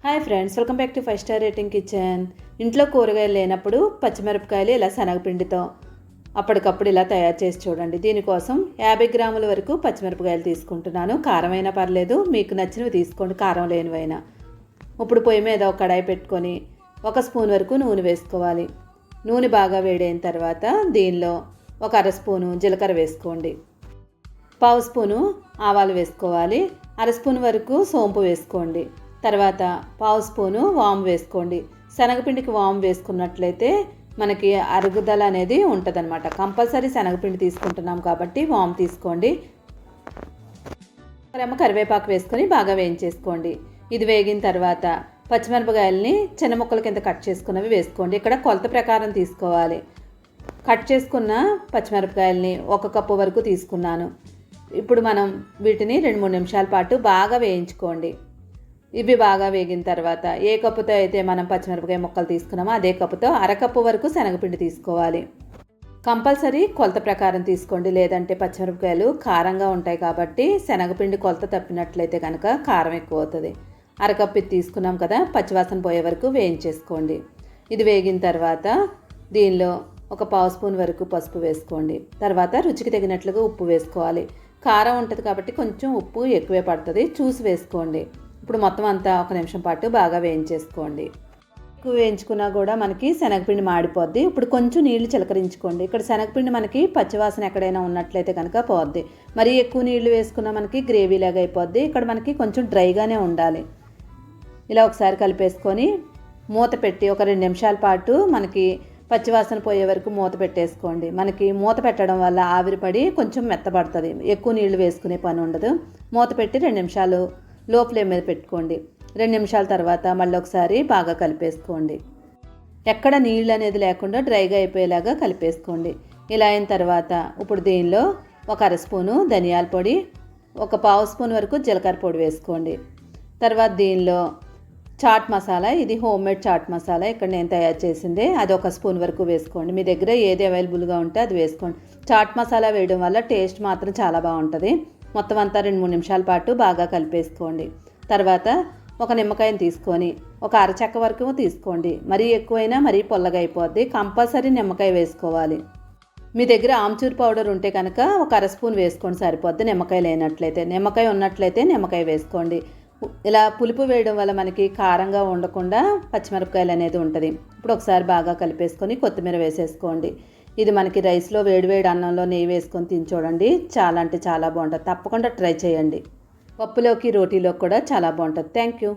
Hi friends, welcome back to 5 star rating kitchen. ఇంట్లో కూరగాయలు లేనప్పుడు పచ్చిమిరపకాయలు ఇలా శనగపిండితో అప్పటికప్పుడు ఇలా తయారు చేసి చూడండి. దీనికోసం 50 గ్రాముల వరకు పచ్చిమిరపకాయలు తీసుకుంటున్నాను. కారమైనా పర్లేదు, మీకు నచ్చినవి తీసుకోండి, కారం లేనివైనా. ఇప్పుడు పొయ్యి మీద ఒక కడాయి పెట్టుకొని 1 స్పూన్ వరకు నూనె వేసుకోవాలి. నూనె బాగా వేడైన తర్వాత దీనిలో ఒక 1/2 స్పూను జీలకర్ర వేసుకోండి. 1/2 స్పూను ఆవాలు వేసుకోవాలి. 1/2 స్పూన్ వరకు సోంపు వేసుకోండి. తర్వాత 1/2 స్పూను వాము వేసుకోండి. శనగపిండికి వాము వేసుకున్నట్లయితే మనకి అరుగుదల అనేది ఉంటుందన్నమాట. కంపల్సరీ శనగపిండి తీసుకుంటున్నాం కాబట్టి వాము తీసుకోండి. కరివేపాకు వేసుకొని బాగా వేయించేసుకోండి. ఇది వేగిన తర్వాత పచ్చిమిరపకాయలని చిన్న ముక్కల కింద కట్ చేసుకున్నవి వేసుకోండి. ఇక్కడ కొలత ప్రకారం తీసుకోవాలి. కట్ చేసుకున్న పచ్చిమిరపకాయలని 1 కప్పు వరకు తీసుకున్నాను. ఇప్పుడు మనం వీటిని 2-3 నిమిషాల పాటు బాగా వేయించుకోండి. ఇవి బాగా వేగిన తర్వాత ఏ కప్పుతో అయితే మనం పచ్చిమిరపకాయ ముక్కలు తీసుకున్నామో అదే కప్పుతో 1/2 కప్పు వరకు శనగపిండి తీసుకోవాలి. కంపల్సరీ కొలత ప్రకారం తీసుకోండి, లేదంటే పచ్చిమిరపకాయలు కారంగా ఉంటాయి కాబట్టి శనగపిండి కొలత తప్పినట్లయితే కనుక కారం ఎక్కువ అవుతుంది. 1/2 కప్పు ఇది తీసుకున్నాం కదా, పచ్చివాసన పోయే వరకు వేయించేసుకోండి. ఇది వేగిన తర్వాత దీనిలో ఒక 1/2 స్పూన్ వరకు పసుపు వేసుకోండి. తర్వాత రుచికి తగినట్లుగా ఉప్పు వేసుకోవాలి. కారం ఉంటుంది కాబట్టి కొంచెం ఉప్పు ఎక్కువే పడుతుంది, చూసి వేసుకోండి. ఇప్పుడు మొత్తం అంతా 1 నిమిషం పాటు బాగా వేయించేసుకోండి. ఎక్కువ వేయించుకున్నా కూడా మనకి శనగపిండి మాడిపోద్ది. ఇప్పుడు కొంచెం నీళ్లు చిలకరించుకోండి. ఇక్కడ శనగపిండి మనకి పచ్చివాసన ఎక్కడైనా ఉన్నట్లయితే కనుక పోద్ది. మరీ ఎక్కువ నీళ్లు వేసుకున్నా మనకి గ్రేవీ లాగా అయిపోద్ది. ఇక్కడ మనకి కొంచెం డ్రైగానే ఉండాలి. ఇలా ఒకసారి కలిపేసుకొని మూత పెట్టి ఒక 2 నిమిషాల పాటు మనకి పచ్చివాసన పోయే వరకు మూత పెట్టేసుకోండి. మనకి మూత పెట్టడం వల్ల ఆవిరిపడి కొంచెం మెత్తబడుతుంది, ఎక్కువ నీళ్లు వేసుకునే పని ఉండదు. మూత పెట్టి 2 నిమిషాలు లో ఫ్లేమ్ మీద పెట్టుకోండి. 2 నిమిషాల తర్వాత మళ్ళీ ఒకసారి బాగా కలిపేసుకోండి. ఎక్కడ నీళ్ళు అనేది లేకుండా డ్రైగా అయిపోయేలాగా కలిపేసుకోండి. ఇలా అయిన తర్వాత ఇప్పుడు దీనిలో ఒక 1/2 స్పూను ధనియాల పొడి, ఒక 1/2 స్పూన్ వరకు జీలకర్ర పొడి వేసుకోండి. తర్వాత దీనిలో చాట్ మసాలా, ఇది హోమ్ మేడ్ చాట్ మసాలా, ఇక్కడ నేను తయారు చేసిందే, అది 1 స్పూన్ వరకు వేసుకోండి. మీ దగ్గర ఏది అవైలబుల్గా ఉంటే అది వేసుకోండి. చాట్ మసాలా వేయడం వల్ల టేస్ట్ మాత్రం చాలా బాగుంటుంది. మొత్తం అంతా 2-3 నిమిషాల పాటు బాగా కలిపేసుకోండి. తర్వాత ఒక నిమ్మకాయని తీసుకొని ఒక అరచెక్క వరకు తీసుకోండి. మరీ ఎక్కువైనా మరీ పొల్లగా అయిపోద్ది, కంపల్సరీ నిమ్మకాయ వేసుకోవాలి. మీ దగ్గర ఆమ్చూర్ పౌడర్ ఉంటే కనుక ఒక 1/2 స్పూన్ వేసుకోండి సరిపోద్ది. నిమ్మకాయ లేనట్లయితే, నిమ్మకాయ ఉన్నట్లయితే నిమ్మకాయ వేసుకోండి. ఇలా పులుపు వేయడం వల్ల మనకి కారంగా ఉండకుండా పచ్చిమిరపకాయలు అనేది ఉంటుంది. ఇప్పుడు ఒకసారి బాగా కలిపేసుకొని కొత్తిమీర వేసేసుకోండి. ఇది మనకి రైస్లో వేడివేడి అన్నంలో నెయ్యి వేసుకొని తిని చూడండి, చాలా అంటే చాలా బాగుంటుంది. తప్పకుండా ట్రై చేయండి. పప్పులోకి రోటీలోకి కూడా చాలా బాగుంటుంది. Thank you.